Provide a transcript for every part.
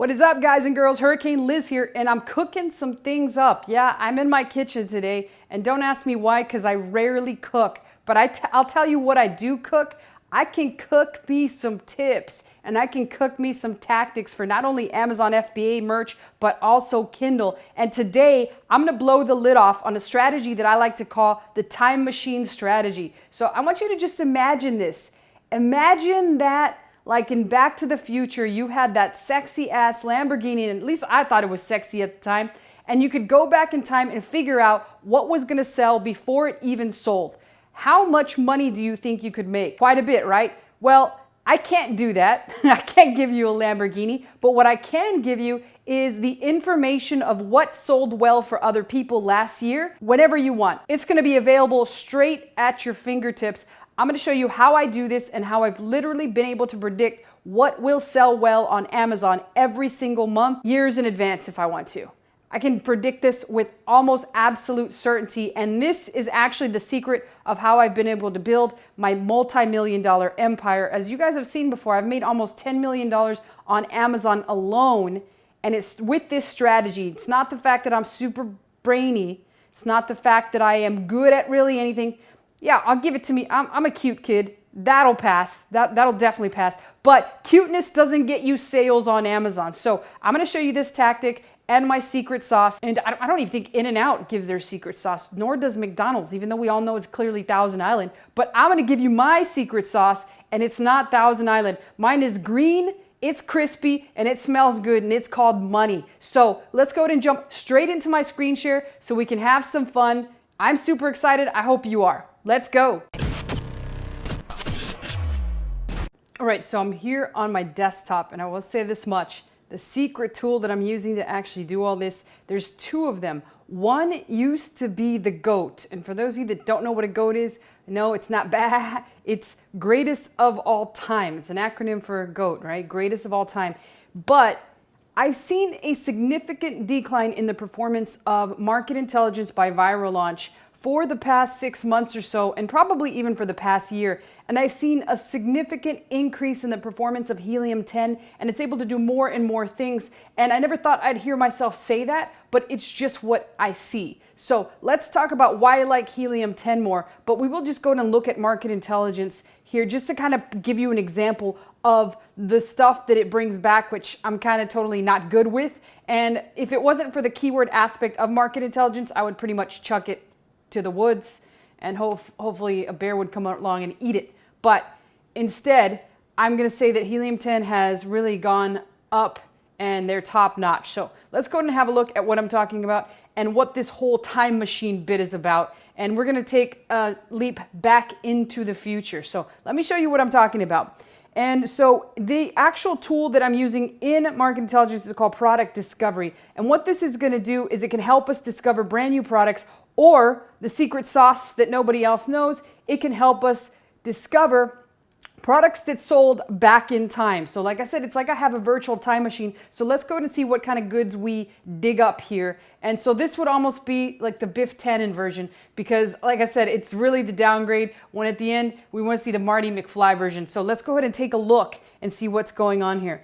What is up, guys and girls? Hurricane Liz here, and I'm cooking some things up. Yeah, I'm in my kitchen today, and don't ask me why, because I rarely cook. But I'll tell you what I do cook. I can cook me some tips, and I can cook me some tactics for not only Amazon FBA merch, but also Kindle. And today, I'm gonna blow the lid off on a strategy that I like to call the time machine strategy. So I want you to just imagine this. Imagine that, like in Back to the Future, you had that sexy ass Lamborghini, and at least I thought it was sexy at the time, and you could go back in time and figure out what was gonna sell before it even sold. How much money do you think you could make? Quite a bit, right? Well, I can't do that. I can't give you a Lamborghini, but what I can give you is the information of what sold well for other people last year, whenever you want. It's gonna be available straight at your fingertips. I'm gonna show you how I do this and how I've literally been able to predict what will sell well on Amazon every single month, years in advance if I want to. I can predict this with almost absolute certainty, and this is actually the secret of how I've been able to build my multi-million-dollar empire. As you guys have seen before, I've made almost $10 million on Amazon alone, and it's with this strategy. It's not the fact that I'm super brainy. It's not the fact that I am good at really anything. Yeah, I'll give it to me. I'm a cute kid. That'll pass. That'll definitely pass. But cuteness doesn't get you sales on Amazon. So I'm going to show you this tactic and my secret sauce. And I don't even think In-N-Out gives their secret sauce, nor does McDonald's, even though we all know it's clearly Thousand Island. But I'm going to give you my secret sauce, and it's not Thousand Island. Mine is green, it's crispy, and it smells good, and it's called money. So let's go ahead and jump straight into my screen share so we can have some fun. I'm super excited. I hope you are. Let's go. All right, so I'm here on my desktop, and I will say this much. The secret tool that I'm using to actually do all this, there's two of them. One used to be the GOAT. And for those of you that don't know what a GOAT is, no, it's not bad. It's greatest of all time. It's an acronym for GOAT, right? Greatest of all time. But I've seen a significant decline in the performance of market intelligence by viral launch for the past 6 months or so, and probably even for the past year. And I've seen a significant increase in the performance of Helium-10, and it's able to do more and more things. And I never thought I'd hear myself say that, but it's just what I see. So let's talk about why I like Helium-10 more, but we will just go and look at market intelligence here just to kind of give you an example of the stuff that it brings back, which I'm kind of totally not good with. And if it wasn't for the keyword aspect of market intelligence, I would pretty much chuck it to the woods, and hopefully a bear would come along and eat it. But instead, I'm going to say that Helium-10 has really gone up, and they're top notch. So let's go ahead and have a look at what I'm talking about and what this whole time machine bit is about. And we're going to take a leap back into the future. So let me show you what I'm talking about. And so the actual tool that I'm using in market intelligence is called product discovery. And what this is going to do is it can help us discover brand new products, or the secret sauce that nobody else knows. It can help us discover products that sold back in time. So like I said, it's like I have a virtual time machine. So let's go ahead and see what kind of goods we dig up here. And so this would almost be like the Biff Tannen version, because like I said, it's really the downgrade, when at the end we want to see the Marty McFly version. So let's go ahead and take a look and see what's going on here.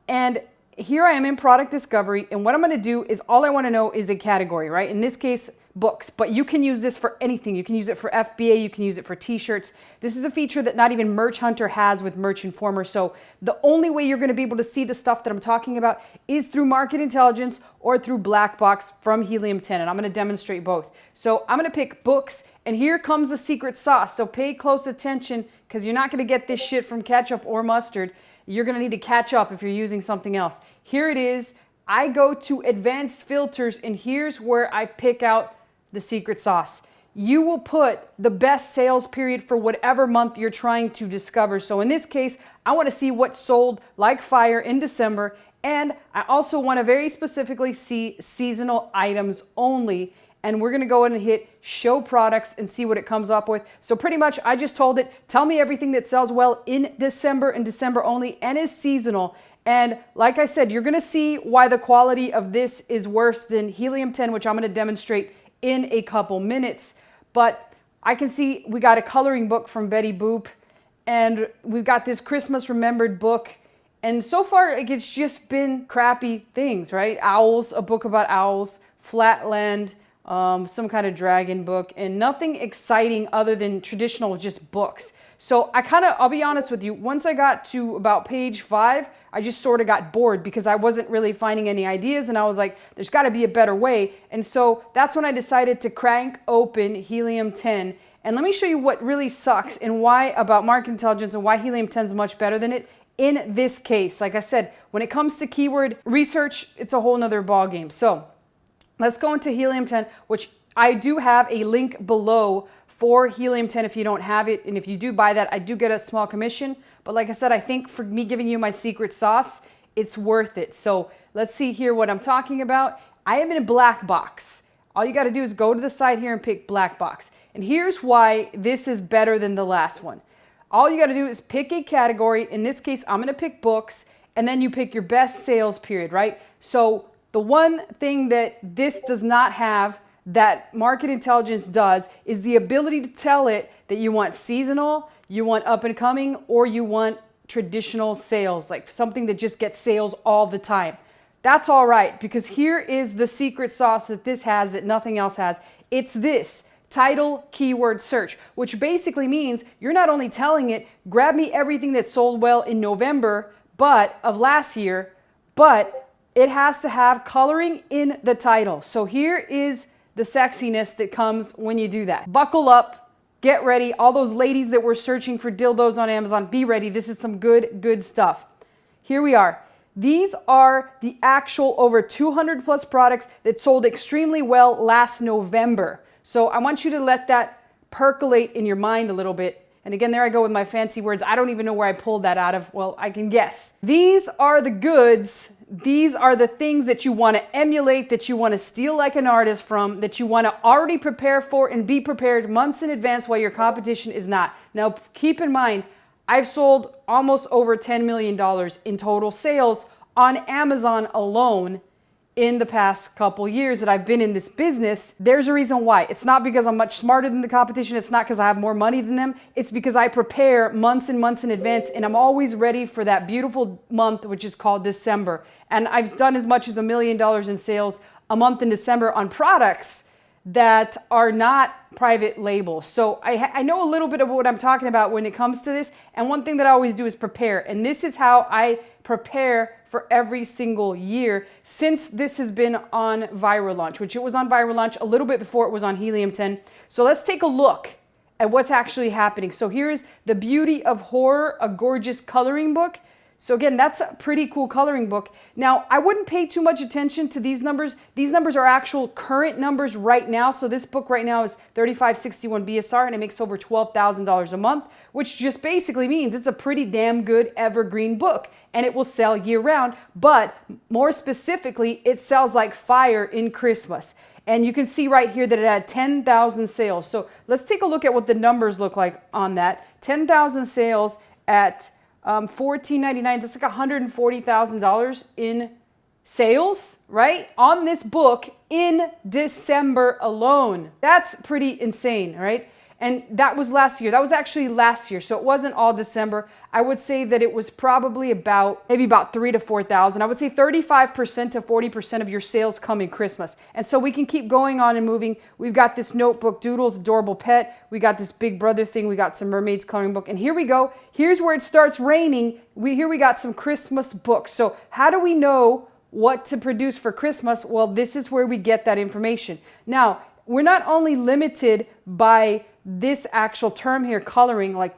And here I am in product discovery, and what I'm going to do is, all I want to know is a category, right? In this case, books, but you can use this for anything. You can use it for FBA, you can use it for t-shirts. This is a feature that not even Merch Hunter has with Merch Informer. So the only way you're going to be able to see the stuff that I'm talking about is through market intelligence or through Black Box from Helium-10, and I'm going to demonstrate both. So I'm going to pick books, and here comes the secret sauce. So pay close attention, because you're not going to get this shit from ketchup or mustard. You're going to need to catch up if you're using something else. Here it is. I go to advanced filters, and here's where I pick out the secret sauce. You will put the best sales period for whatever month you're trying to discover. So in this case, I want to see what sold like fire in December, and I also want to very specifically see seasonal items only. And we're going to go ahead and hit show products and see what it comes up with. So pretty much I just told it, tell me everything that sells well in December and December only and is seasonal. And like I said, you're going to see why the quality of this is worse than Helium-10, which I'm going to demonstrate in a couple minutes. But I can see we got a coloring book from Betty Boop, and we've got this Christmas Remembered book, And so far, like, it's just been crappy things, right? Owls, a book about owls, Flatland, some kind of dragon book, and nothing exciting other than traditional just books. So I'll be honest with you, once I got to about page 5, I just sort of got bored because I wasn't really finding any ideas, and I was like, there's got to be a better way. And so that's when I decided to crank open Helium 10. And let me show you what really sucks and why about market intelligence and why Helium 10 is much better than it in this case. Like I said, when it comes to keyword research, it's a whole nother ball game. So let's go into Helium 10, which I do have a link below for Helium 10 if you don't have it. And if you do buy that, I do get a small commission. But like I said, I think for me giving you my secret sauce, it's worth it. So let's see here what I'm talking about. I am in a black box. All you got to do is go to the side here and pick black box. And here's why this is better than the last one. All you got to do is pick a category. In this case, I'm going to pick books, and then you pick your best sales period, right? So the one thing that this does not have that market intelligence does is the ability to tell it that you want seasonal, you want up and coming, or you want traditional sales, like something that just gets sales all the time. That's all right, because here is the secret sauce that this has that nothing else has. It's this title keyword search, which basically means you're not only telling it, grab me everything that sold well in November of last year, but it has to have coloring in the title. So here is the sexiness that comes when you do that. Buckle up, get ready. All those ladies that were searching for dildos on Amazon, be ready. This is some good stuff. Here we are. These are the actual over 200 plus products that sold extremely well last November. So I want you to let that percolate in your mind a little bit. And again, there I go with my fancy words. I don't even know where I pulled that out of. Well, I can guess. These are the goods. These are the things that you want to emulate, that you want to steal like an artist from, that you want to already prepare for and be prepared months in advance while your competition is not. Now, keep in mind, I've sold almost over $10 million in total sales on Amazon alone in the past couple years that I've been in this business. There's a reason why. It's not because I'm much smarter than the competition. It's not because I have more money than them. It's because I prepare months and months in advance, and I'm always ready for that beautiful month, which is called December. And I've done as much as $1 million in sales a month in December on products that are not private label. So I know a little bit of what I'm talking about when it comes to this. And one thing that I always do is prepare. And this is how I prepare for every single year since this has been on Viral Launch, which it was on Viral Launch a little bit before it was on Helium 10. So let's take a look at what's actually happening. So here's The Beauty of Horror, a gorgeous coloring book. So again, that's a pretty cool coloring book. Now, I wouldn't pay too much attention to these numbers. These numbers are actual current numbers right now. So this book right now is 3561 BSR, and it makes over $12,000 a month, which just basically means it's a pretty damn good evergreen book, and it will sell year round. But more specifically, it sells like fire in Christmas. And you can see right here that it had 10,000 sales. So let's take a look at what the numbers look like on that. 10,000 sales at $14.99, that's like $140,000 in sales, right? On this book in December alone. That's pretty insane, right? And that was last year. That was actually last year. So it wasn't all December. I would say that it was probably maybe about 3,000 to 4,000. I would say 35% to 40% of your sales come in Christmas. And so we can keep going on and moving. We've got this notebook, Doodles, Adorable Pet. We got this Big Brother thing. We got some Mermaids coloring book. And here we go. Here's where it starts raining. Here we got some Christmas books. So how do we know what to produce for Christmas? Well, this is where we get that information. Now, we're not only limited by this actual term here, coloring, like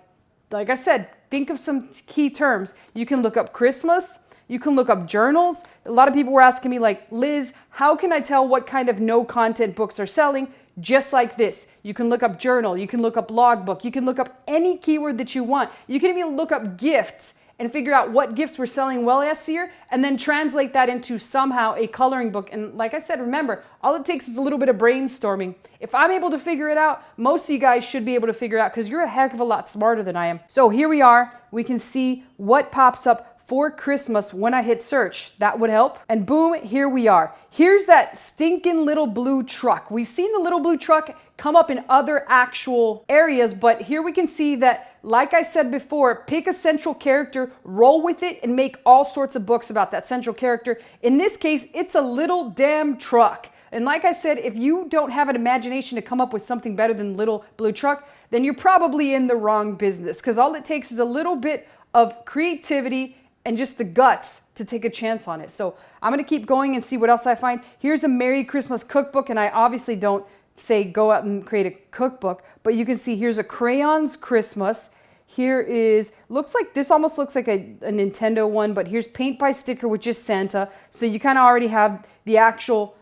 I said, think of some key terms. You can look up Christmas. You can look up journals. A lot of people were asking me like, Liz, how can I tell what kind of no content books are selling? Just like this. You can look up journal. You can look up logbook. You can look up any keyword that you want. You can even look up gifts and figure out what gifts were selling well last year, and then translate that into somehow a coloring book. And like I said, remember, all it takes is a little bit of brainstorming. If I'm able to figure it out, most of you guys should be able to figure it out because you're a heck of a lot smarter than I am. So here we are. We can see what pops up for Christmas when I hit search. That would help. And boom, here we are. Here's that stinking little blue truck. We've seen the little blue truck come up in other actual areas, but here we can see that like I said before, pick a central character, roll with it, and make all sorts of books about that central character. In this case, it's a little damn truck. And like I said, if you don't have an imagination to come up with something better than Little Blue Truck, then you're probably in the wrong business, because all it takes is a little bit of creativity and just the guts to take a chance on it. So I'm going to keep going and see what else I find. Here's a Merry Christmas cookbook, and I obviously don't say go out and create a cookbook, but you can see here's a crayons Christmas. Here is, looks like, this almost looks like a Nintendo one, but here's paint by sticker with just Santa. So you kind of already have the actual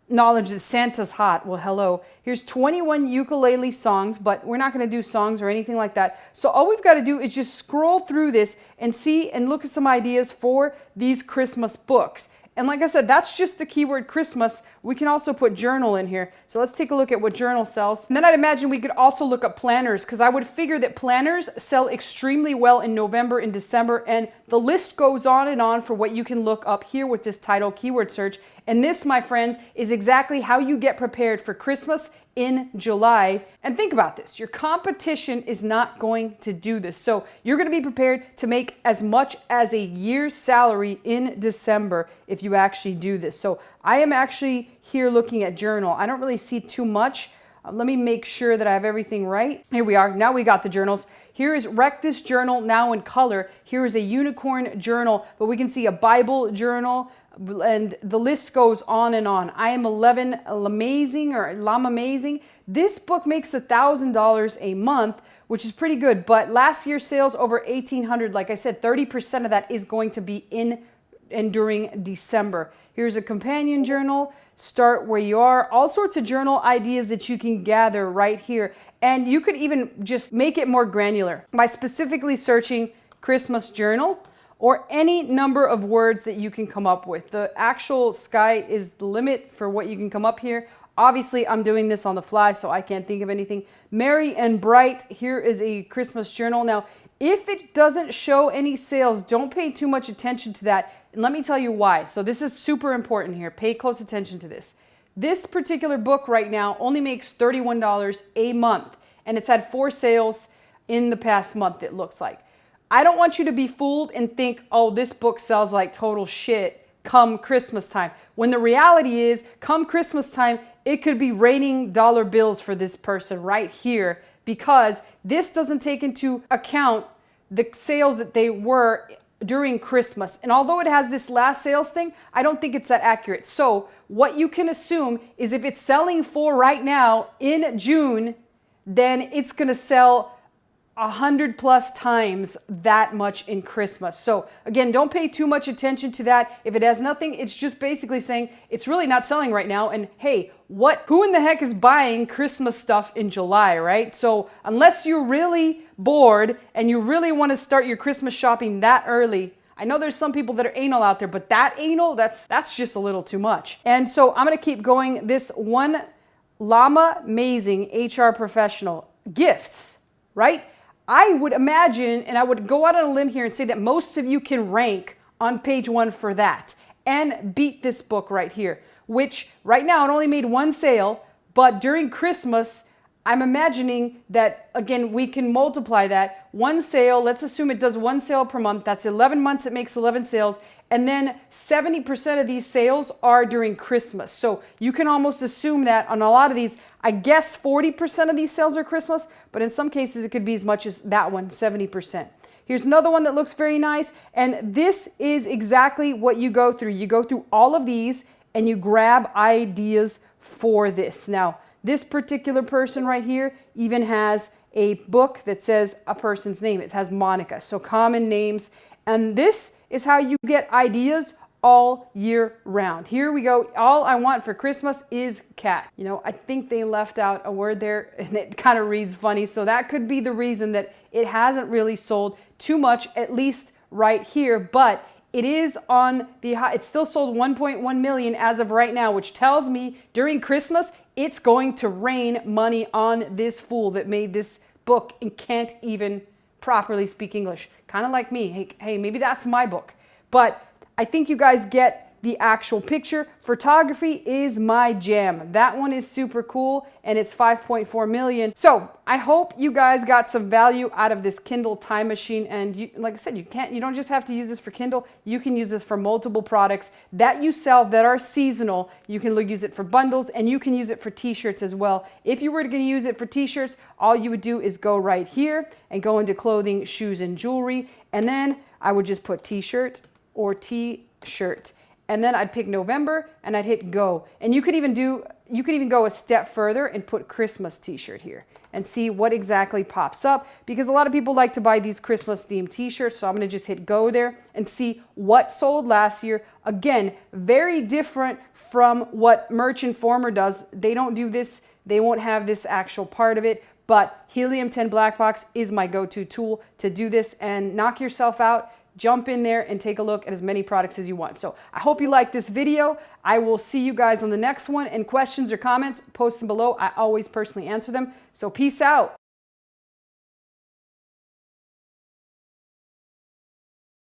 knowledge that Santa's hot. Well, hello. Here's 21 ukulele songs, but we're not going to do songs or anything like that. So all we've got to do is just scroll through this and see and look at some ideas for these Christmas books. And like I said, that's just the keyword Christmas. We can also put journal in here. So let's take a look at what journal sells. And then I'd imagine we could also look up planners, because I would figure that planners sell extremely well in November and December. And the list goes on and on for what you can look up here with this title keyword search. And this, my friends, is exactly how you get prepared for Christmas in July. And think about this, your competition is not going to do this. So you're going to be prepared to make as much as a year's salary in December if you actually do this. So I am actually here looking at journal. I don't really see too much. Let me make sure that I have everything right. Here we are. Now we got the journals. Here is Wreck This Journal now in color. Here is a unicorn journal, but we can see a Bible journal, and the list goes on and on. I Am 11 Amazing or Lam Amazing. This book makes $1,000 a month, which is pretty good. But last year's sales over 1,800. Like I said, 30% of that is going to be in and during December. Here's a companion journal. Start Where You Are. All sorts of journal ideas that you can gather right here. And you could even just make it more granular by specifically searching Christmas journal, or any number of words that you can come up with. The actual sky is the limit for what you can come up here. Obviously, I'm doing this on the fly, so I can't think of anything. Merry and Bright, here is a Christmas journal. Now, if it doesn't show any sales, don't pay too much attention to that. And let me tell you why. So this is super important here. Pay close attention to this. This particular book right now only makes $31 a month, and it's had 4 sales in the past month, it looks like. I don't want you to be fooled and think, oh, this book sells like total shit come Christmas time. When the reality is, come Christmas time, it could be raining dollar bills for this person right here, because this doesn't take into account the sales that they were during Christmas. And although it has this last sales thing, I don't think it's that accurate. So what you can assume is if it's selling for right now in June, then it's going to sell 100+ times that much in Christmas. So again, don't pay too much attention to that. If it has nothing, it's just basically saying it's really not selling right now. And hey, who in the heck is buying Christmas stuff in July, right? So unless you're really bored and you really want to start your Christmas shopping that early, I know there's some people that are anal out there, but that anal, that's just a little too much. And so I'm going to keep going. This one, Llama Amazing HR Professional, gifts, right? I would imagine, and I would go out on a limb here and say that most of you can rank on page 1 for that and beat this book right here, which right now it only made 1 sale, but during Christmas, I'm imagining that, again, we can multiply that. 1 sale, let's assume it does 1 sale per month. That's 11 months, it makes 11 sales. And then 70% of these sales are during Christmas. So you can almost assume that on a lot of these, I guess 40% of these sales are Christmas, but in some cases it could be as much as that one, 70%. Here's another one that looks very nice. And this is exactly what you go through. You go through all of these and you grab ideas for this. Now, this particular person right here even has a book that says a person's name. It has Monica, so common names. And this is how you get ideas all year round. Here we go. All I want for Christmas is cat. You know, I think they left out a word there and it kind of reads funny. So that could be the reason that it hasn't really sold too much, at least right here. But it is on the high. It's still sold 1.1 million as of right now, which tells me during Christmas, it's going to rain money on this fool that made this book and can't even properly speak English. Kind of like me. Hey, maybe that's my book. But I think you guys get the actual picture. Photography is my jam. That one is super cool, and it's 5.4 million. So I hope you guys got some value out of this Kindle time machine. And you, like I said, you don't just have to use this for Kindle. You can use this for multiple products that you sell that are seasonal. You can use it for bundles, and you can use it for t-shirts as well. If you were going to use it for t-shirts, all you would do is go right here and go into clothing, shoes, and jewelry. And then I would just put t-shirt or t-shirt. And then I'd pick November and I'd hit go. And you could even go a step further and put Christmas t-shirt here and see what exactly pops up, because a lot of people like to buy these Christmas themed t-shirts. So I'm going to just hit go there and see what sold last year. Again, very different from what Merch Informer does. They don't do this. They won't have this actual part of it, but Helium 10 Black Box is my go-to tool to do this and knock yourself out. Jump in there and take a look at as many products as you want. So I hope you liked this video. I will see you guys on the next one. And questions or comments, post them below. I always personally answer them. So peace out.